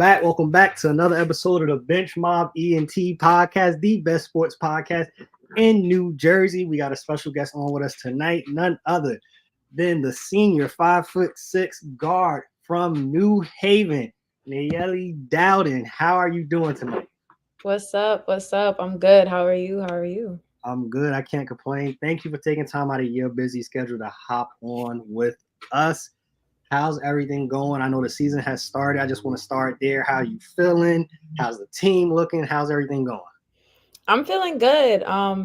Welcome back to another episode of the Bench Mob Ent podcast, the best sports podcast in New Jersey. We got a special guest on with us tonight, none other than the senior 5'6" guard from New Haven, Nayeli Dowding. How are you doing tonight? What's up? What's up? I'm good. How are you? How are you? I'm good. I can't complain. Thank you for taking time out of your busy schedule to hop on with us. How's everything going? I know the season has started. I just want to start there. How you feeling? How's the team looking? How's everything going? I'm feeling good.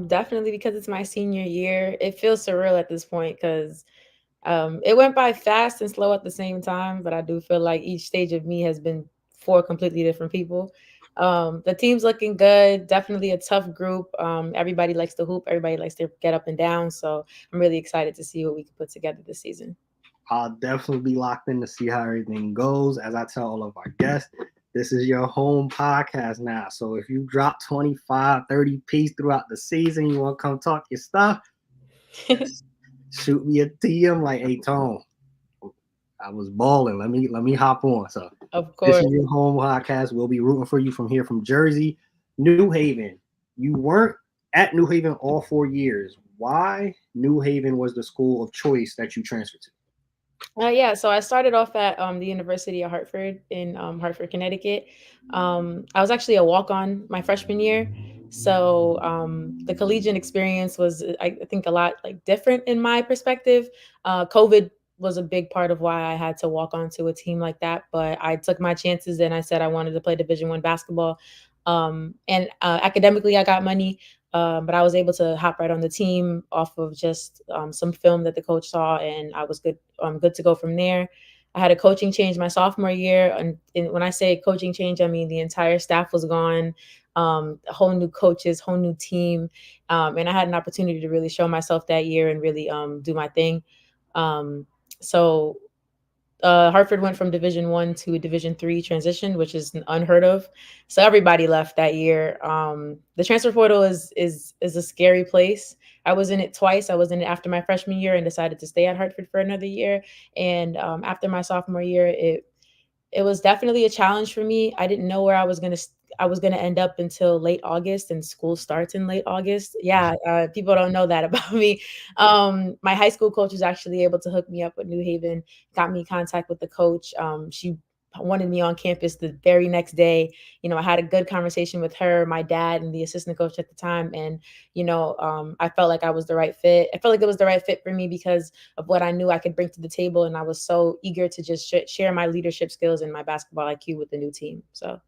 Definitely because it's my senior year. It feels surreal at this point because it went by fast and slow at the same time. But I do feel like each stage of me has been for completely different people. The team's looking good. Definitely a tough group. Everybody likes to hoop. Everybody likes to get up and down. So I'm really excited to see what we can put together this season. I'll definitely be locked in to see how everything goes. As I tell all of our guests, this is your home podcast now. So if you drop 25, 30 piece throughout the season, you want to come talk your stuff, just shoot me a DM like, hey, Tone, I was balling. Let me hop on. So Of this course. is your home podcast. We'll be rooting for you from here from Jersey, New Haven. You weren't at New Haven all 4 years. Why New Haven was the school of choice that you transferred to? Yeah, so I started off at the University of Hartford in Hartford, Connecticut. I was actually a walk-on my freshman year, so the collegiate experience was, I think, a lot like different in my perspective. COVID was a big part of why I had to walk onto a team like that, but I took my chances and I said I wanted to play Division I basketball. And academically, I got money. But I was able to hop right on the team off of just some film that the coach saw, and I was good to go from there. I had a coaching change my sophomore year, and when I say coaching change, I mean the entire staff was gone, whole new coaches, whole new team, and I had an opportunity to really show myself that year and really do my thing. Um, so Hartford went from Division I to a Division III transition, which is unheard of. So everybody left that year. The transfer portal is a scary place. I was in it twice. I was in it after my freshman year and decided to stay at Hartford for another year. And after my sophomore year, it was definitely a challenge for me. I didn't know where I was gonna end up until late August, and school starts in late August. Yeah, people don't know that about me. My high school coach was actually able to hook me up with New Haven, got me in contact with the coach. She wanted me on campus the very next day. I had a good conversation with her, my dad, and the assistant coach at the time, and I felt like I was the right fit. I felt like it was the right fit for me because of what I knew I could bring to the table. And I was so eager to just share my leadership skills and my basketball IQ with the new team. So,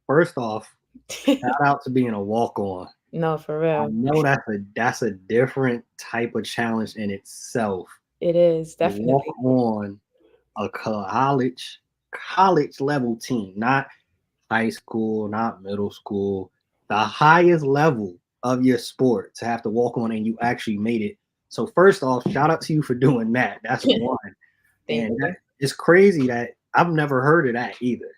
First off, shout out to being a walk on. no, for I real. know that's a different type of challenge in itself. It is To walk definitely. on a college level team, not high school, not middle school, the highest level of your sport to have to walk on and you actually made it. So first off, shout out to you for doing that. That's one. Thank And you. it's crazy that I've never heard of that either.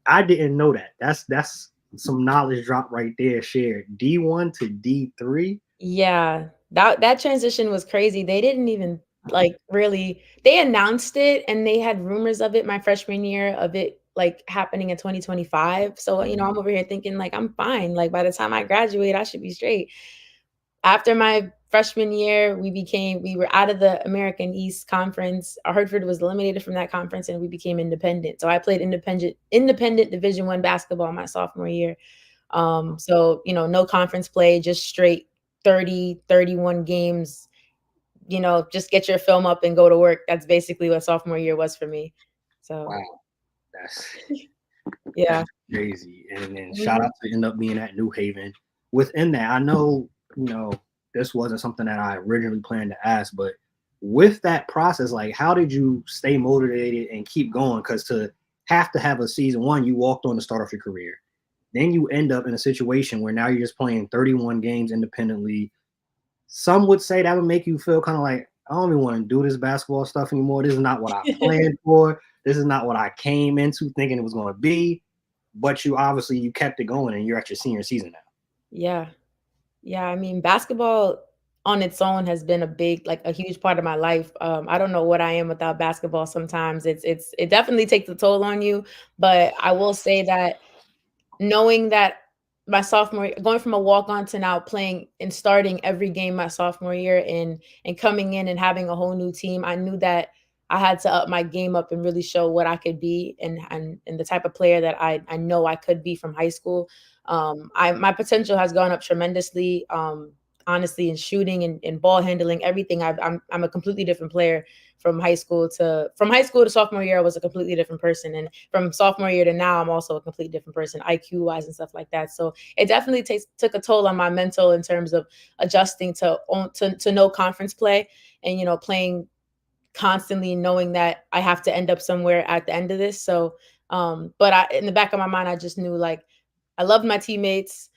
I didn't know that. That's some knowledge drop right there shared. D1 to D3. Yeah, that transition was crazy. They didn't even like really they announced it and they had rumors of it my freshman year of it like happening in 2025. So, I'm over here thinking like I'm fine. Like by the time I graduate, I should be straight. After my freshman year, we were out of the American East Conference. Hartford was eliminated from that conference and we became independent. So I played independent Division I basketball my sophomore year. So, no conference play, just straight 30, 31 games, just get your film up and go to work. That's basically what sophomore year was for me. So, Wow, that's yeah. that's crazy. And then shout Mhm. out to end up being at New Haven. Within that, I know, this wasn't something that I originally planned to ask, but with that process, like how did you stay motivated and keep going? Because to have a season one, you walked on to start off your career. Then you end up in a situation where now you're just playing 31 games independently. Some would say that would make you feel kind of like, I don't even want to do this basketball stuff anymore. This is not what I planned for. This is not what I came into thinking it was going to be. But you kept it going and you're at your senior season now. Yeah. Yeah, I mean, basketball on its own has been a huge part of my life. I don't know what I am without basketball. Sometimes it definitely takes a toll on you, but I will say that knowing that my sophomore going from a walk on to now playing and starting every game my sophomore year and coming in and having a whole new team, I knew that I had to up my game up and really show what I could be and the type of player that I know I could be from high school. I my potential has gone up tremendously. Honestly, in shooting and ball handling, everything. I'm a completely different player from high school to sophomore year. I was a completely different person, and from sophomore year to now, I'm also a completely different person, IQ wise and stuff like that. So it definitely took a toll on my mental in terms of adjusting to no conference play and playing constantly knowing that I have to end up somewhere at the end of this. So, but in the back of my mind, I just knew like I loved my teammates.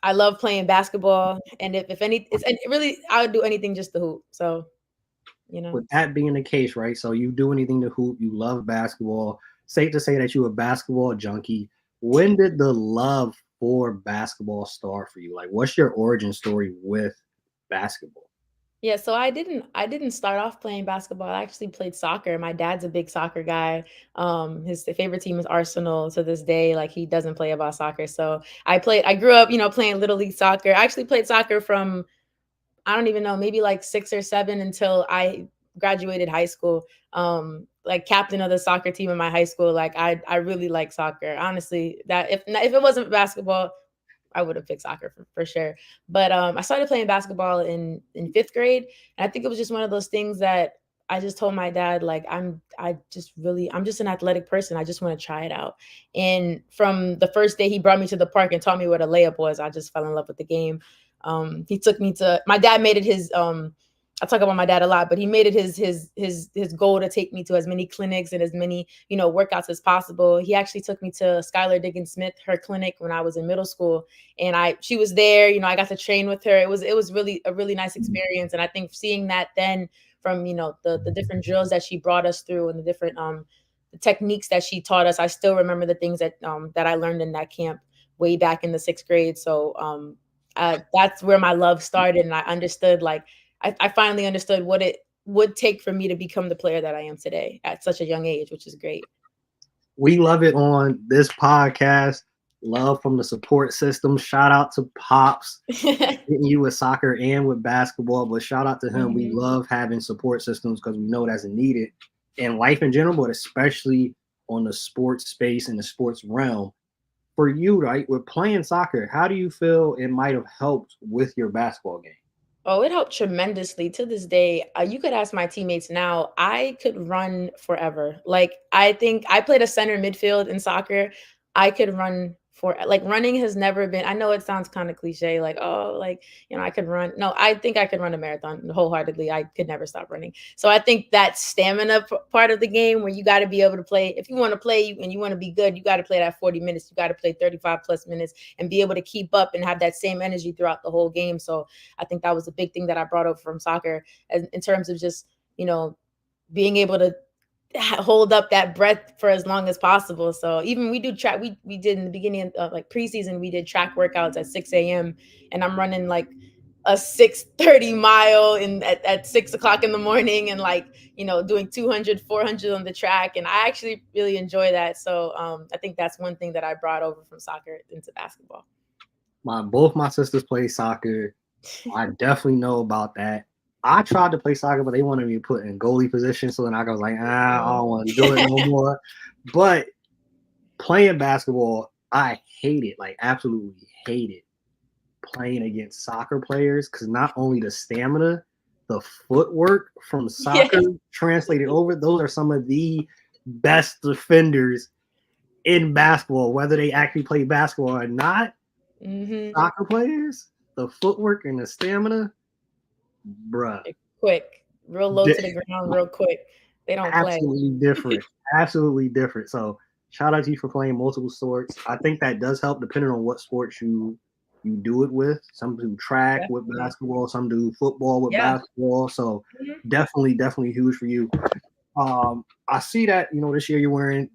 I love playing basketball, and if any, it's and really I would do anything just to hoop. So, you know. With that being the case, right? So you do anything to hoop, you love basketball. Safe to say that you're a basketball junkie. When did the love for basketball start for you? Like, what's your origin story with basketball? Yeah, so I didn't start off playing basketball. I actually played soccer. My dad's a big soccer guy. His favorite team is Arsenal to this day. Like he doesn't play about soccer. So I grew up, playing little league soccer. I actually played soccer from I don't even know, maybe like 6 or 7 until I graduated high school. Like captain of the soccer team in my high school. Like I really like soccer. Honestly, that if it wasn't basketball, I would have picked soccer for sure. But I started playing basketball in 5th grade, and I think it was just one of those things that I just told my dad like I'm just an athletic person. I just want to try it out. And from the first day he brought me to the park and taught me what a layup was, I just fell in love with the game. He took me to my dad made it his I talk about my dad a lot, but he made it his goal to take me to as many clinics and as many workouts as possible. He actually took me to Skylar Diggins Smith, her clinic when I was in middle school, and she was there. I got to train with her. It was really a really nice experience, and I think seeing that then from the different drills that she brought us through and the different the techniques that she taught us, I still remember the things that I learned in that camp way back in the 6th grade. So that's where my love started, and I understood like I finally understood what it would take for me to become the player that I am today at such a young age, which is great. We love it on this podcast. Love from the support system. Shout out to Pops hitting you with soccer and with basketball, but shout out to him. We Mhm. love having support systems because we know that's needed in life in general, but especially on the sports space and the sports realm. For you, right, with playing soccer, how do you feel it might have helped with your basketball game? Oh, it helped tremendously. To this day, you could ask my teammates now. I could run forever. Like I think I played a center midfield in soccer. I could run for like running has never been. I know it sounds kind of cliche, like oh, like I could run. No, I think I could run a marathon wholeheartedly. I could never stop running. So I think that stamina part of the game, where you got to be able to play. If you want to play and you want to be good, you got to play that 40 minutes. You got to play 35 plus minutes and be able to keep up and have that same energy throughout the whole game. So I think that was a big thing that I brought over from soccer, in terms of just being able to hold up that breath for as long as possible. So even we do track. We did in the beginning of like preseason, we did track workouts at 6 a.m. and I'm running like a 6:30 mile at 6 o'clock in the morning, and like doing 200 400 on the track, and I actually really enjoy that. So I think that's one thing that I brought over from soccer into basketball. Both my sisters play soccer. I definitely know about that. I tried to play soccer, but they wanted me to put in goalie position. So then I was like, I don't want to do it no more. But playing basketball, I hate it. Like, absolutely hate it. Playing against soccer players, because not only the stamina, the footwork from Yeah. soccer translated over, those are some of the best defenders in basketball, whether they actually play basketball or not. Hmm. Soccer players, the footwork and the stamina, bruh, Quick, real low to the di- ground, real quick. They don't play. absolutely different. Absolutely different. So shout out to you for playing multiple sports. I think that does help depending on what sports you do it with. Some do track with Definitely. basketball, some do football with Yeah. basketball. So Mhm. definitely huge for you. I see that this year you're wearing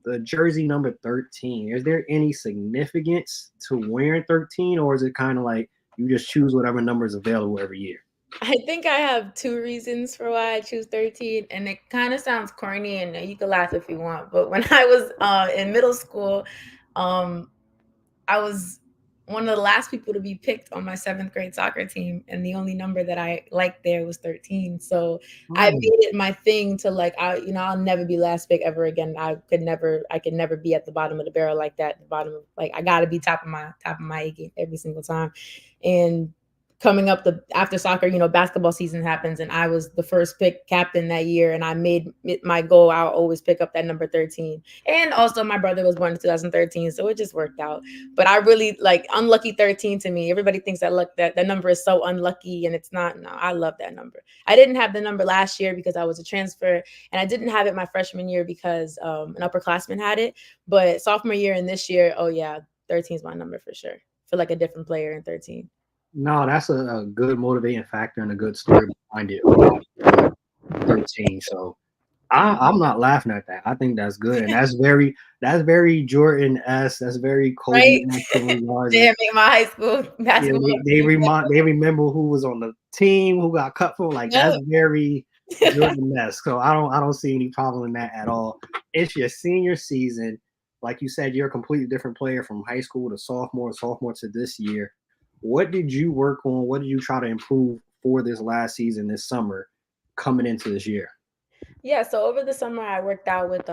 the jersey number 13. Is there any significance to wearing 13, or is it kind of like you just choose whatever number is available every year? I think I have 2 reasons for why I choose 13, and it kinda sounds corny, and you can laugh if you want, but when I was, in middle school, um, I was one of the last people to be picked on my 7th grade soccer team, and the only number that I liked there was 13. So I Oh, made it my thing to like, I'll never be last pick ever again. I could never be at the bottom of the barrel like that. The bottom of like, I got to be top of my A game every single time. And coming up the after soccer, basketball season happens, and I was the first pick captain that year, and I made it my goal. I'll always pick up that number 13. And also, my brother was born in 2013, so it just worked out. But I really like unlucky 13 to me. Everybody thinks that number is so unlucky, and it's not. No, I love that number. I didn't have the number last year because I was a transfer, and I didn't have it my freshman year because an upperclassman had it. But sophomore year and this year, oh yeah, 13 is my number for sure. I feel like a different player in 13. no, that's a good motivating factor and a good story behind it. Why you chose 13. So I'm not laughing at that. I think that's good, and that's very Jordan s. That's very Kobe Right? in regards of Damn, make my high school yeah. basketball team. They remember who was on the team, who got cut from. Like that's Yep. very Jordan s. So I don't see any problem in that at all. It's your senior season, like you said, you're a completely different player from high school to sophomore to this year. What did you work on? What did you try to improve for this last season, this summer, coming into this year? Yeah, so over the summer I worked out with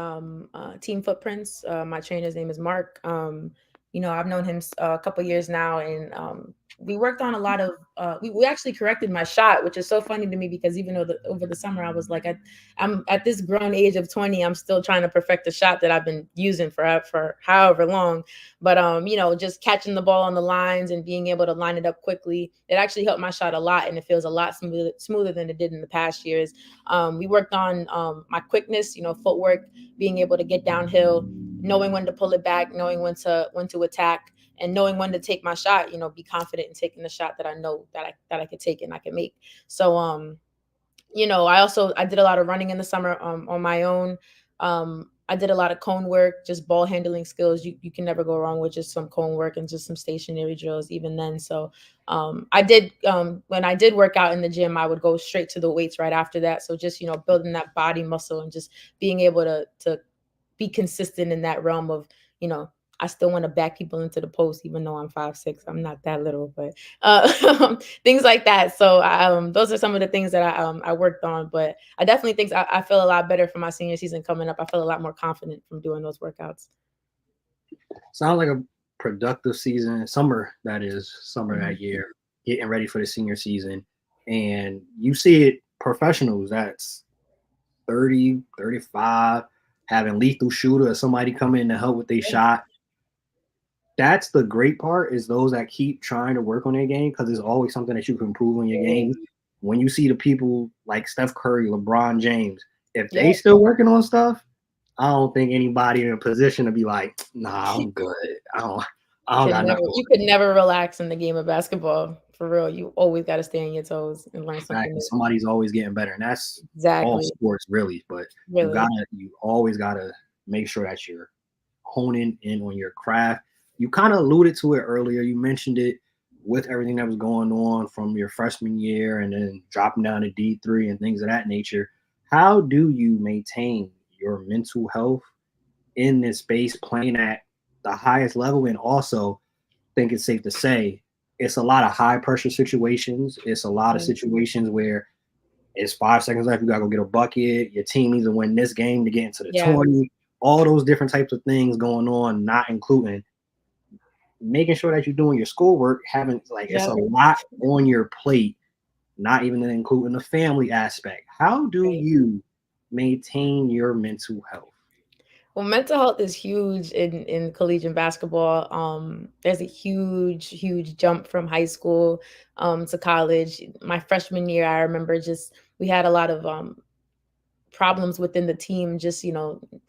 Team Footprints. My trainer's name is Mark. I've known him a couple years now, and we worked on a lot of. We actually corrected my shot, which is so funny to me because even though over the summer I was like, I'm at this grown age of 20, I'm still trying to perfect a shot that I've been using for however long. But just catching the ball on the lines and being able to line it up quickly, it actually helped my shot a lot, and it feels a lot smoother than it did in the past years. We worked on my quickness, footwork, being able to get downhill, knowing when to pull it back, knowing when to attack, and knowing when to take my shot. Be confident in taking the shot that I know that I could take and I can make. So I did a lot of running in the summer on my own. I did a lot of cone work, just ball handling skills. You can never go wrong with just some cone work and just some stationary drills even then. So I did when I did work out in the gym, I would go straight to the weights right after that. So just building that body muscle and just being able to be consistent in that realm of, you know, I still want to back people into the post, even though I'm 5'6". I'm not that little, but things like that. So those are some of the things that I worked on. But I definitely think I feel a lot better for my senior season coming up. I feel a lot more confident from doing those workouts. Sounds like a productive season, summer that is, summer Mhm. that year, getting ready for the senior season. And you see it professionals that's 30, 35, having lethal shooter or somebody come in to help with their shot. That's the great part is those that keep trying to work on their game because there's always something that you can improve on your game. When you see the people like Steph Curry, LeBron James, if Yeah, they still working on stuff, I don't think anybody in a position to be like, nah, I'm good. I don't got nothing. you could never relax in the game of basketball for real. You always got to stay on your toes and learn something Exactly. new. Somebody's always getting better, and that's all Exactly. sports really. But Really. you always gotta make sure that you're honing in on your craft. You kind of alluded to it earlier. You mentioned it with everything that was going on from your freshman year and then dropping down to D3 and things of that nature. How do you maintain your mental health in this space, playing at the highest level, and also think it's safe to say it's a lot of high pressure situations. It's a lot of Mm. situations where it's 5 seconds left. You gotta go get a bucket. Your team needs to win this game to get into the Yeah. 20. All those different types of things going on, not including making sure that you're doing your schoolwork. Having like it's Yep. a lot on your plate, not even including the family aspect. How do Right. you maintain your mental health? Well, mental health is huge in collegiate basketball. There's a huge jump from high school to college. My freshman year, I remember just we had a lot of problems within the team, just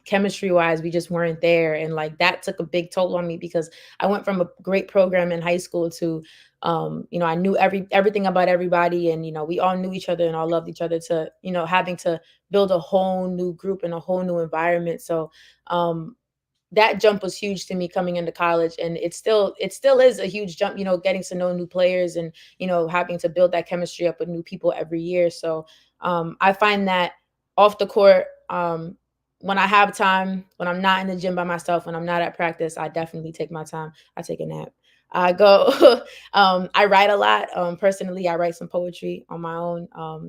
chemistry wise, we just weren't there, and like that took a big toll on me because I went from a great program in high school to I knew everything about everybody, and we all knew each other and all loved each other, to having to build a whole new group and a whole new environment. So um that jump was huge to me coming into college, and it still is a huge jump, getting to know new players and having to build that chemistry up with new people every year. So I find that off the court, when I have time, when I'm not in the gym by myself, when I'm not at practice, I definitely take my time. I take a nap. I go. I write a lot. Personally, I write some poetry on my own.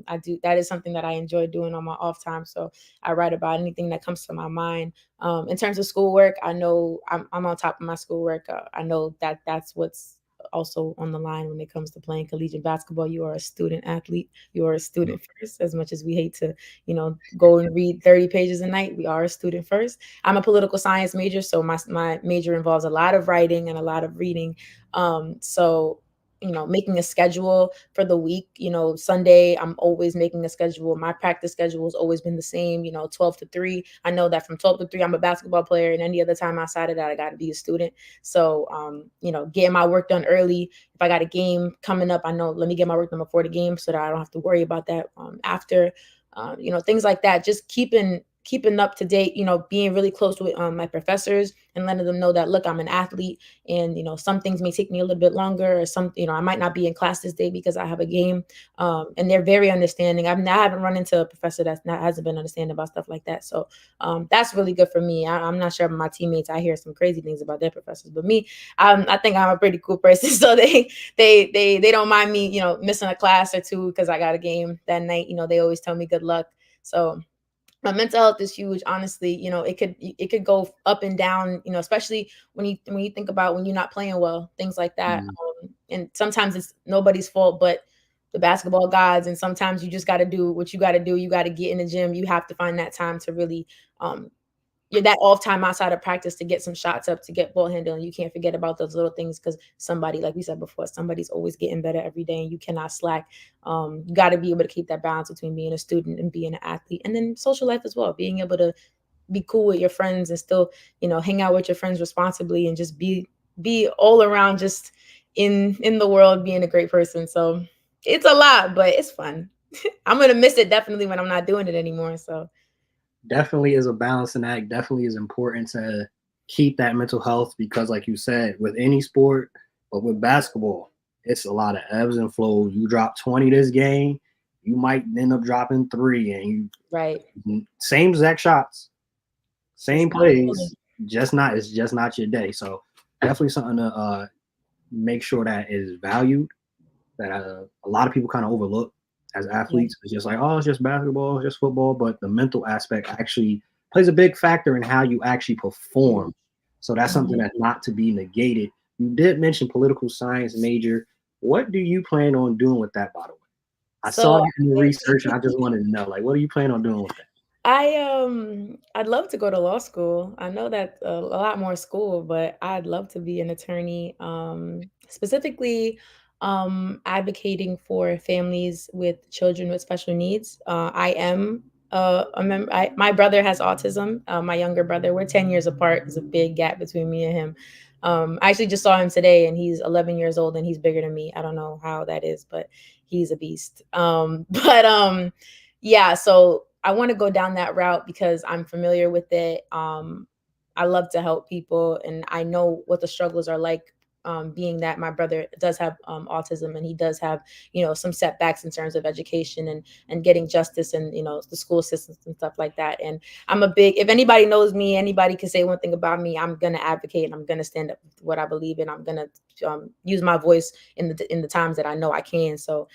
I do. That is something that I enjoy doing on my off time. So I write about anything that comes to my mind. In terms of schoolwork, I know I'm on top of my schoolwork. I know that that's what's also on the line when it comes to playing collegiate basketball. You are a student athlete. You are a student first. As much as we hate to, go and read 30 pages a night, we are a student first. I'm a political science major, so my major involves a lot of writing and a lot of reading. So making a schedule for the week. Sunday, I'm always making a schedule. My practice schedule has always been the same, 12 to 3. I know that from 12 to 3, I'm a basketball player, and any other time outside of that, I got to be a student. So, getting my work done early. If I got a game coming up, I know, let me get my work done before the game so that I don't have to worry about that after. Things like that. Just keeping up to date, being really close with my professors and letting them know that, look, I'm an athlete, and some things may take me a little bit longer, or some, I might not be in class this day because I have a game. And they're very understanding. I haven't run into a professor hasn't been understanding about stuff like that. So that's really good for me. I'm not sure about my teammates. I hear some crazy things about their professors, but me, I think I'm a pretty cool person. So they don't mind me, missing a class or two because I got a game that night. They always tell me good luck. So my mental health is huge. Honestly, it could go up and down, especially when you think about when you're not playing well, things like that. Mm. And sometimes it's nobody's fault but the basketball gods, and sometimes you just got to do what you got to do. You got to get in the gym. You have to find that time to really you're that off time outside of practice to get some shots up, to get ball handling. You can't forget about those little things, because somebody, like we said before, somebody's always getting better every day, and you cannot slack. You got to be able to keep that balance between being a student and being an athlete, and then social life as well. Being able to be cool with your friends and still, hang out with your friends responsibly, and just be all around, just in the world, being a great person. So it's a lot, but it's fun. I'm gonna miss it definitely when I'm not doing it anymore. So Definitely is a balancing act. Definitely is important to keep that mental health because, like you said, with any sport, but with basketball, it's a lot of ebbs and flows. You drop 20 this game, you might end up dropping three, and right, you same exact shots, just same not feeling. plays, just not it's just not your day. So definitely something to make sure that is valued. That a lot of people kind of overlook as Yeah. athletes. It's just like, oh, it's just basketball, it's just football, but the mental aspect actually plays a big factor in how you actually perform. So that's something Mhm. that's not to be negated. You did mention political science major. What do you plan on doing with that, by the way? I saw So that in the research, and I just wanted to know, like, what are you planning on doing with that? I'd love to go to law school. I know that a lot more school, but I'd love to be an attorney. Specifically, advocating for families with children with special needs. I am a member. My brother has autism. My younger brother. We're 10 years apart. There's a big gap between me and him. I actually just saw him today, and he's 11 years old, and he's bigger than me. I don't know how that is, but he's a beast. But yeah, so I want to go down that route because I'm familiar with it. I love to help people, and I know what the struggles are like. Being that my brother does have autism, and he does have some setbacks in terms of education and getting justice, and the school systems and stuff like that. And I'm a big, if anybody knows me, anybody can say one thing about me, I'm gonna advocate, and I'm gonna stand up for what I believe in. I'm gonna use my voice in the times that I know I can. So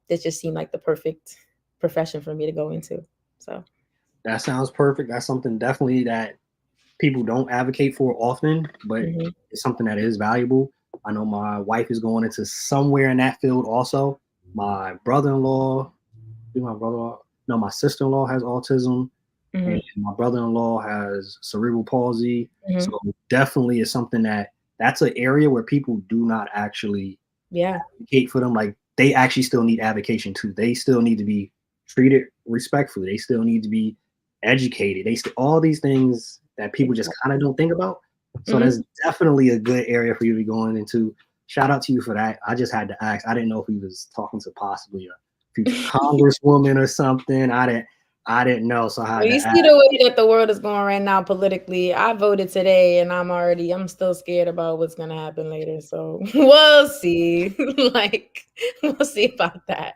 this just seemed like the perfect profession for me to go into. So That sounds perfect. That's something definitely that people don't advocate for often, but mhm, it's something that is valuable. I know my wife is going into somewhere in that field also. My brother-in-law, my brother, no, my sister-in-law has autism, and mhm, my brother-in-law has cerebral palsy. mhm. So definitely is something that's an area where people do not actually Yeah. advocate for them. Like they actually still need advocation too. They still need to be treated respectfully. They still need to be educated. All these things that people just kind of don't think about. So Mhm. that's definitely a good area for you to be going into. Shout out to you for that. I just had to ask. I didn't know if he was talking to possibly a future congresswoman or something. I didn't know, so I had Well, to you see ask. the way that the world is going right now politically. I voted today, and I'm still scared about what's gonna happen later. So we'll see. Like, we'll see about that.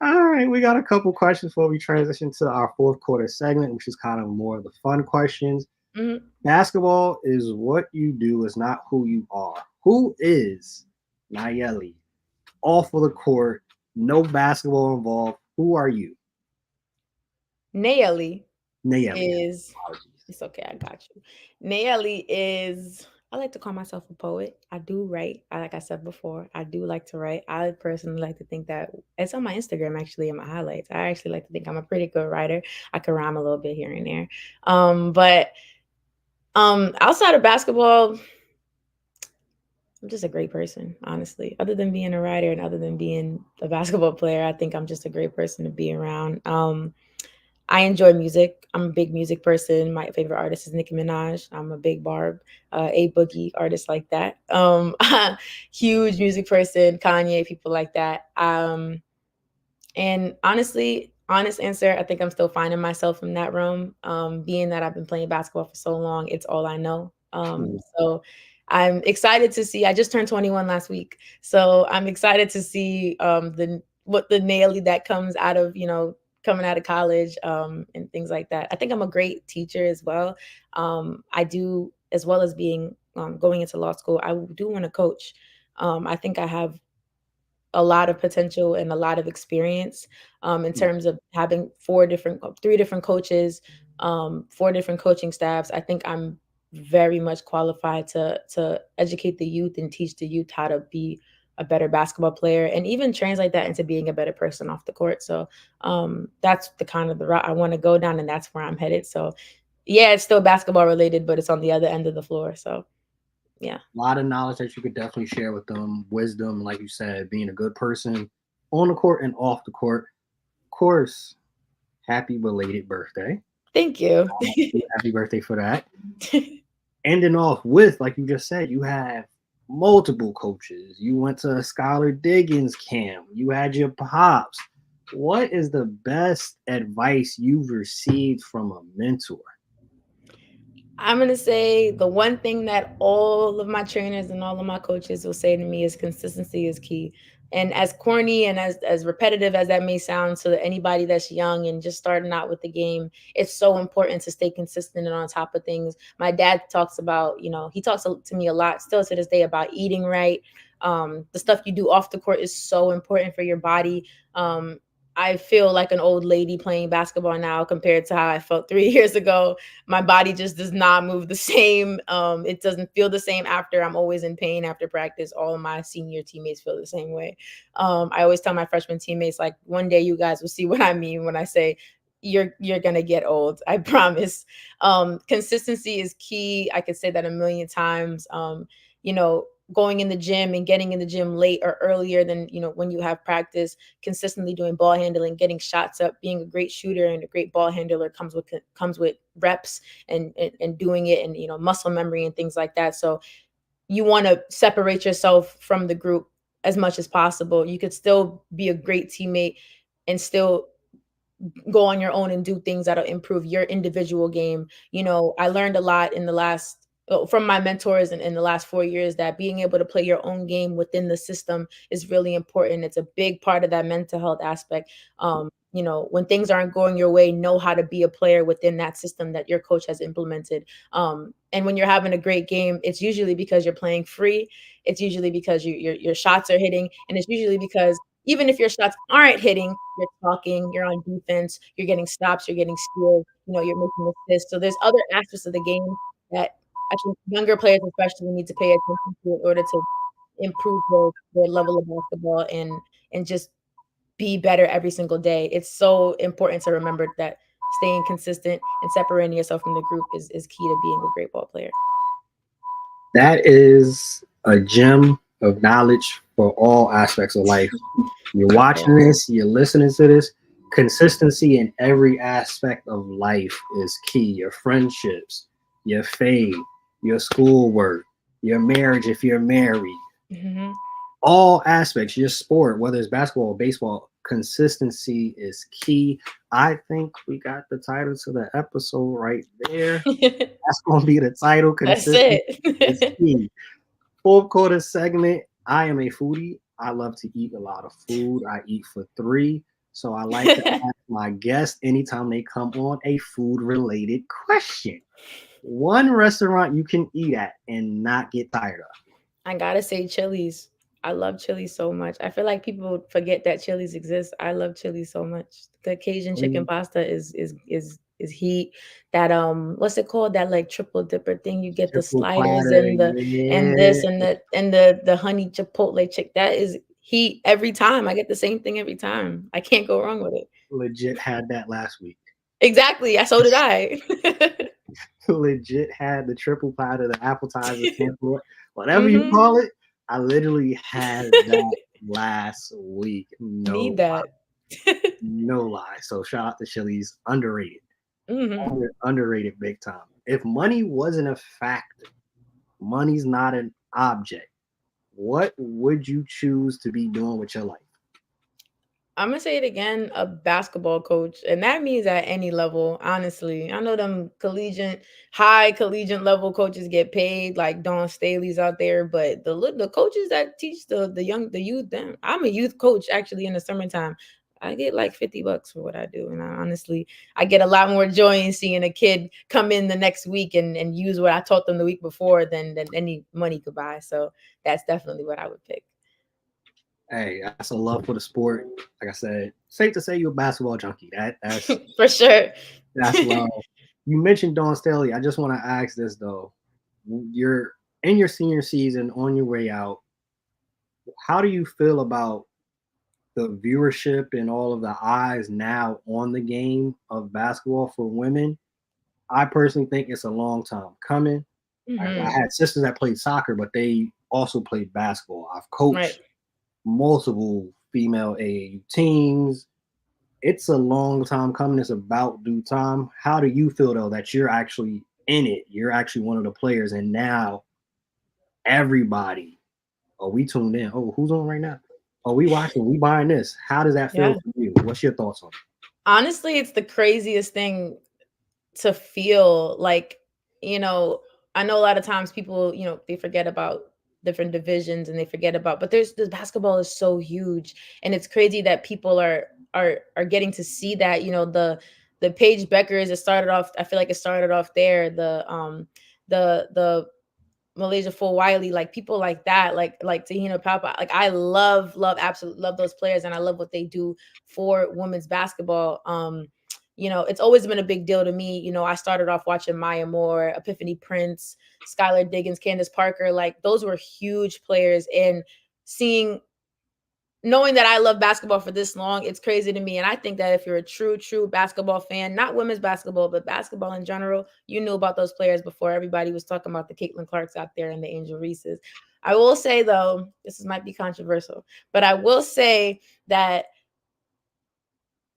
All right, we got a couple questions before we transition to our fourth quarter segment, which is kind of more of the fun questions. Mhm. Basketball is what you do, is not who you are. Who is Nayeli? Off of the court, no basketball involved. Who are you? Nayeli Nayeli. is. Apologies. It's okay. I got you. Nayeli is. I like to call myself a poet. I do write. Like I said before, I do like to write. I personally like to think that it's on my Instagram actually in my highlights. I actually like to think I'm a pretty good writer. I can rhyme a little bit here and there. But outside of basketball, I'm just a great person, honestly. Other than being a writer and other than being a basketball player, I think I'm just a great person to be around. I enjoy music. I'm a big music person. My favorite artist is Nicki Minaj. I'm a big Barb, A Boogie artist like that. Huge music person, Kanye, people like that. And honestly, honest answer, I think I'm still finding myself in that realm. Being that I've been playing basketball for so long, it's all I know. So I'm excited to see. I just turned 21 last week, so I'm excited to see the what the Naily that comes out of coming out of college and things like that. I think I'm a great teacher as well. I do as well as being going into law school. I do want to coach. I think I have a lot of potential and a lot of experience in terms of having three different coaches, four different coaching staffs. I think I'm very much qualified to educate the youth and teach the youth how to be a better basketball player and even translate that into being a better person off the court. So that's the kind of the route I want to go down, and that's where I'm headed. So yeah, it's still basketball related, but it's on the other end of the floor. So yeah. A lot of knowledge that you could definitely share with them, wisdom, like you said, being a good person on the court and off the court. Of course, happy belated birthday. Thank you. Happy birthday for that. Ending off with, like you just said, you have multiple coaches. You went to a Scholar Diggins camp. You had your pops. What is the best advice you've received from a mentor? I'm gonna say the one thing that all of my trainers and all of my coaches will say to me is consistency is key. And as corny and as repetitive as that may sound to anybody that's young and just starting out with the game, it's so important to stay consistent and on top of things. My dad talks about, he talks to me a lot still to this day about eating right. The stuff you do off the court is so important for your body. I feel like an old lady playing basketball now compared to how I felt 3 years ago. My body just does not move the same. It doesn't feel the same after. I'm always in pain after practice. All of my senior teammates feel the same way. I always tell my freshman teammates, like, one day you guys will see what I mean when I say you're gonna get old. I promise. Consistency is key. I could say that a million times. You know, going in the gym and getting in the gym late or earlier than when you have practice, consistently doing ball handling, getting shots up, being a great shooter and a great ball handler comes with reps and doing it, and muscle memory and things like that. So you want to separate yourself from the group as much as possible. You could still be a great teammate and still go on your own and do things that'll improve your individual game. I learned a lot in the last from my mentors in the last 4 years that being able to play your own game within the system is really important. It's a big part of that mental health aspect. When things aren't going your way, know how to be a player within that system that your coach has implemented. And when you're having a great game, it's usually because you're playing free. It's usually because your shots are hitting, and it's usually because even if your shots aren't hitting, you're talking, you're on defense, you're getting stops, you're getting steals, you're making assists. So there's other aspects of the game that I think younger players especially need to pay attention to in order to improve their level of basketball and just be better every single day. It's so important to remember that staying consistent and separating yourself from the group is key to being a great ball player. That is a gem of knowledge for all aspects of life. You're watching this, you're listening to this. Consistency in every aspect of life is key. Your friendships, your faith, your schoolwork, your marriage if you're married. Mm-hmm. all aspects, your sport, whether it's basketball or baseball, consistency is key. I think we got the title to the episode right there. That's going to be the title. That's Consistency is it. key. Fourth quarter segment. I am a foodie. I love to eat a lot of food. I eat for three. So I like to ask my guests anytime they come on a food related question. One restaurant you can eat at and not get tired of. I gotta say Chili's. I love chili so much. I feel like people forget that Chili's exists. I love chili so much. The Cajun chicken Mm, pasta is heat. That what's it called? That like triple dipper thing. You get the triple sliders platter, and the and yeah. this and the honey chipotle chick. That is heat every time. I get the same thing every time. I can't go wrong with it. Legit had that last week. Exactly. So did I. Legit had the triple platter, the appetizer, sample, whatever you hmm call it. I literally had that last week. Need that. No lie. So shout out to Chili's, underrated, hmm underrated big time. If money wasn't a factor, money's not an object. What would you choose to be doing with your life? I'm gonna say it again, a basketball coach, and that means at any level. Honestly, I know them high collegiate level coaches get paid like Dawn Staley's out there, but the coaches that teach the youth, them. I'm a youth coach actually in the summertime. I get like $50 for what I do, and I get a lot more joy in seeing a kid come in the next week and use what I taught them the week before than any money could buy. So that's definitely what I would pick. Hey, that's a love for the sport. Like I said, safe to say you're a basketball junkie. For sure. That's love. You mentioned Dawn Staley. I just want to ask this though. You're in your senior season on your way out. How do you feel about the viewership and all of the eyes now on the game of basketball for women? I personally think it's a long time coming. I hmm had sisters that played soccer, but they also played basketball. I've Right. coached multiple female AAU teams. It's a long time coming. It's about due time. How do you feel though that you're actually in it? You're actually one of the players, and now everybody, oh, we tuned in. Oh, who's on right now? Oh, we watching. We buying this. How does that feel Yeah. for you? What's your thoughts on it? Honestly, it's the craziest thing to feel like, you know, I know a lot of times people, they forget about different divisions and they forget about, but there's the basketball is so huge and it's crazy that people are getting to see that, the Paige Beckers, I feel like it started off there, the Malaysia Full Wiley, like people like that, like Tahina Papa. Like I absolutely love those players and I love what they do for women's basketball. It's always been a big deal to me. I started off watching Maya Moore, Epiphany Prince, Skylar Diggins, Candace Parker. Like those were huge players. And seeing knowing that I love basketball for this long, it's crazy to me. And I think that if you're a true basketball fan, not women's basketball, but basketball in general, you knew about those players before everybody was talking about the Caitlin Clarks out there and the Angel Reeses. I will say, though, might be controversial, but I will say that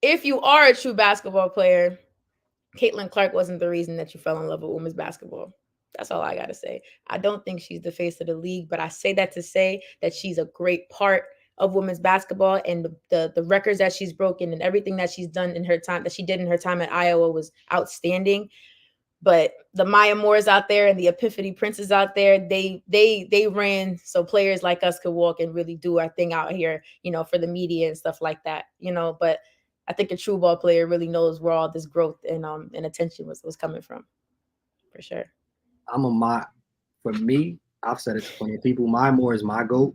if you are a true basketball player, Caitlin Clark wasn't the reason that you fell in love with women's basketball. That's all I got to say. I don't think she's the face of the league, but I say that to say that she's a great part of women's basketball, and the records that she's broken and everything that she's done in her time that she did in her time at Iowa was outstanding. But the Maya Moores out there and the Epiphany Princes out there, they ran so players like us could walk and really do our thing out here, for the media and stuff like that. But I think a true ball player really knows where all this growth and attention was coming from, for sure. I'm a my for me. I've said it to plenty of people. My Moore is my goat.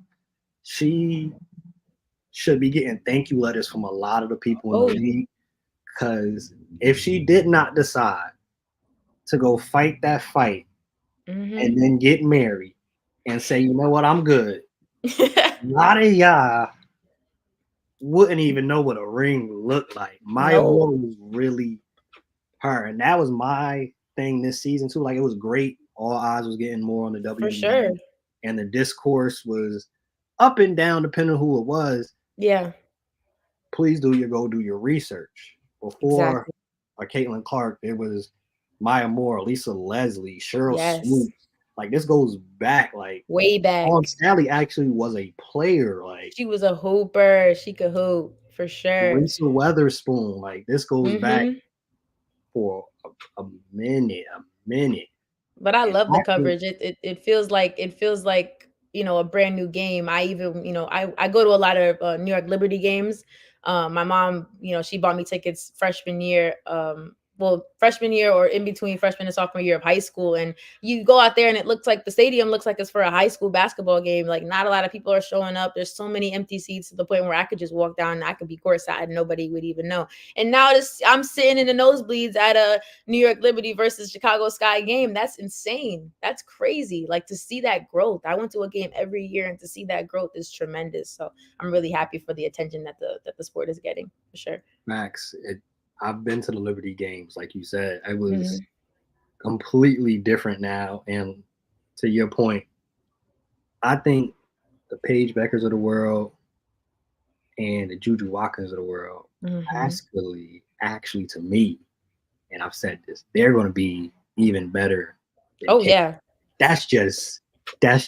She should be getting thank you letters from a lot of the people in the Oh, league because if she did not decide to go fight that fight and hmm then get married and say, you know what, I'm good. A lot of y'all wouldn't even know what a ring looked like. Maya no, Moore was really her, and that was my thing this season too. Like it was great. All eyes was getting more on the for sure. WNBA, and the discourse was up and down depending on who it was. Yeah, Please do your research before exactly. Caitlin Clark. It was Maya Moore, Lisa Leslie, Cheryl Yes. Swoops. Like this goes back. Like Way back. Sally actually was a player. Like She was a hooper. She could hoop for sure. Teresa Weatherspoon. Like this goes back Hmm. for a minute, But I and love the I think coverage. It feels like a brand new game. I even I go to a lot of New York Liberty games. My mom, she bought me tickets freshman year. Well, freshman year or in between freshman and sophomore year of high school, and you go out there and it looks like the stadium looks like it's for a high school basketball game. Like not a lot of people are showing up. There's so many empty seats to the point where I could just walk down and I could be courtside and nobody would even know. And now I'm sitting in the nosebleeds at a New York Liberty versus Chicago Sky game. That's insane. That's crazy. Like to see that growth. I went to a game every year, and to see that growth is tremendous. So I'm really happy for the attention that the sport is getting for sure. Max, I've been to the Liberty games, like you said. It was Hmm. completely different now. And to your point, I think the Paige Beckers of the world and the Juju Watkins of the world, Hmm. actually to me, and I've said this, they're going to be even better than Oh Kate. yeah. That's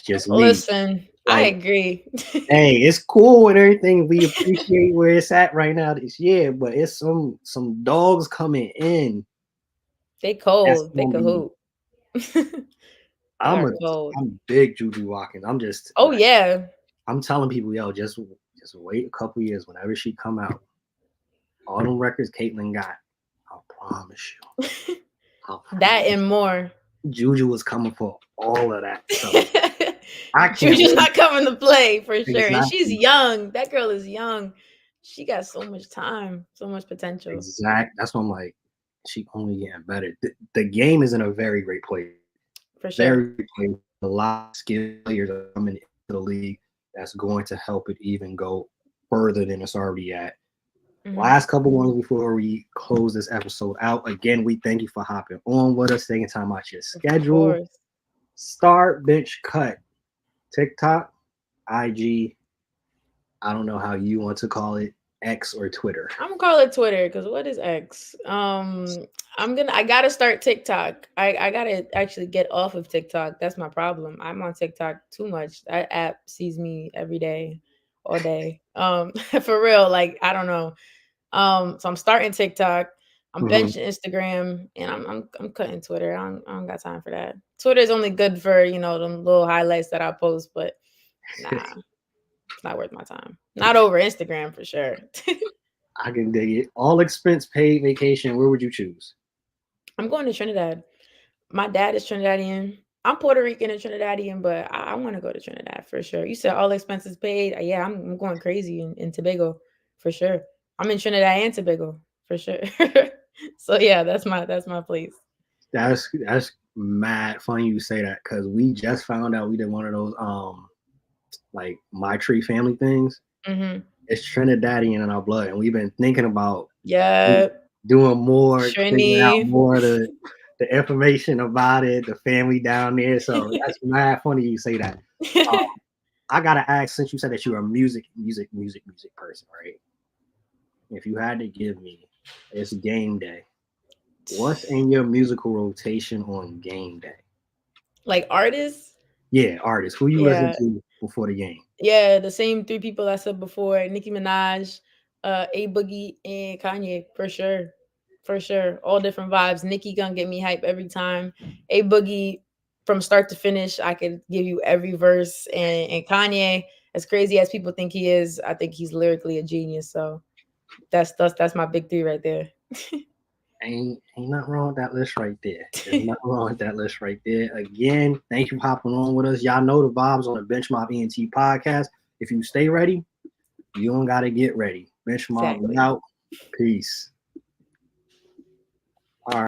just me. Listen, I Like, agree. hey, it's cool and everything. We appreciate where it's at right now this year, but it's some dogs coming in. They That's cold. They gonna could be. hoop. They I'm are a cold. I'm big Juju Watkins. I'm just Oh like yeah. I'm telling people, yo, just wait a couple years. Whenever she come out, all them records Caitlyn got, I promise you. I That promise. and more. Juju was coming for all of that. So I can't Juju's wait. not coming to play for sure. And she's Exactly. young. That girl is young. She got so much time, so much potential. That's why I'm like, she only getting better. The game is in a very great place. For sure. Very great place. A lot of skilled players are coming into the league that's going to help it even go further than it's already at. Hmm. Last couple ones before we close this episode out. Again, we thank you for hopping on with us, taking time out your Of schedule. course. Start, bench, cut. TikTok, IG, I don't know how you want to call it, X or Twitter. I'm gonna call it Twitter because what is X? I gotta start TikTok. I gotta actually get off of TikTok. That's my problem. I'm on TikTok too much. That app sees me every day, all day. For real. Like I don't know. So I'm starting TikTok. I'm Mhm. benching Instagram, and I'm cutting Twitter. I don't got time for that. Twitter is only good for them little highlights that I post, but nah, it's not worth my time. Not over Instagram for sure. I can dig it. All expense paid vacation, where would you choose? I'm going to Trinidad. My dad is Trinidadian. I'm Puerto Rican and Trinidadian, but I want to go to Trinidad for sure. You said all expenses paid. Yeah, I'm going crazy in Tobago for sure. I'm in Trinidad and Tobago for sure. So yeah, that's my place. That's mad funny you say that because we just found out we did one of those like my tree family things. Hmm. It's Trinidadian in our blood, and we've been thinking about Yeah, doing more, figuring out Trini. more of the information about it, the family down there. So that's mad funny you say that. Um, I gotta ask, since you said that you're a music person, right? If you had to give me, it's game day. What's in your musical rotation on game day? Like artists. Yeah, artists. Who you listen Yeah, to before the game? yeah, the same three people I said before: Nicki Minaj, A Boogie, and Kanye for sure, for sure. All different vibes. Nicki gonna get me hype every time. A Boogie, from start to finish, I could give you every verse. And Kanye, as crazy as people think he is, I think he's lyrically a genius. So that's my big three right there. Ain't nothing wrong with that list right there. There's nothing wrong with that list right there. Again, thank you for hopping on with us. Y'all know the vibes on the Bench Mob Ent podcast. If you stay ready, you don't gotta get ready. Bench Mob, we Exactly. out. Peace.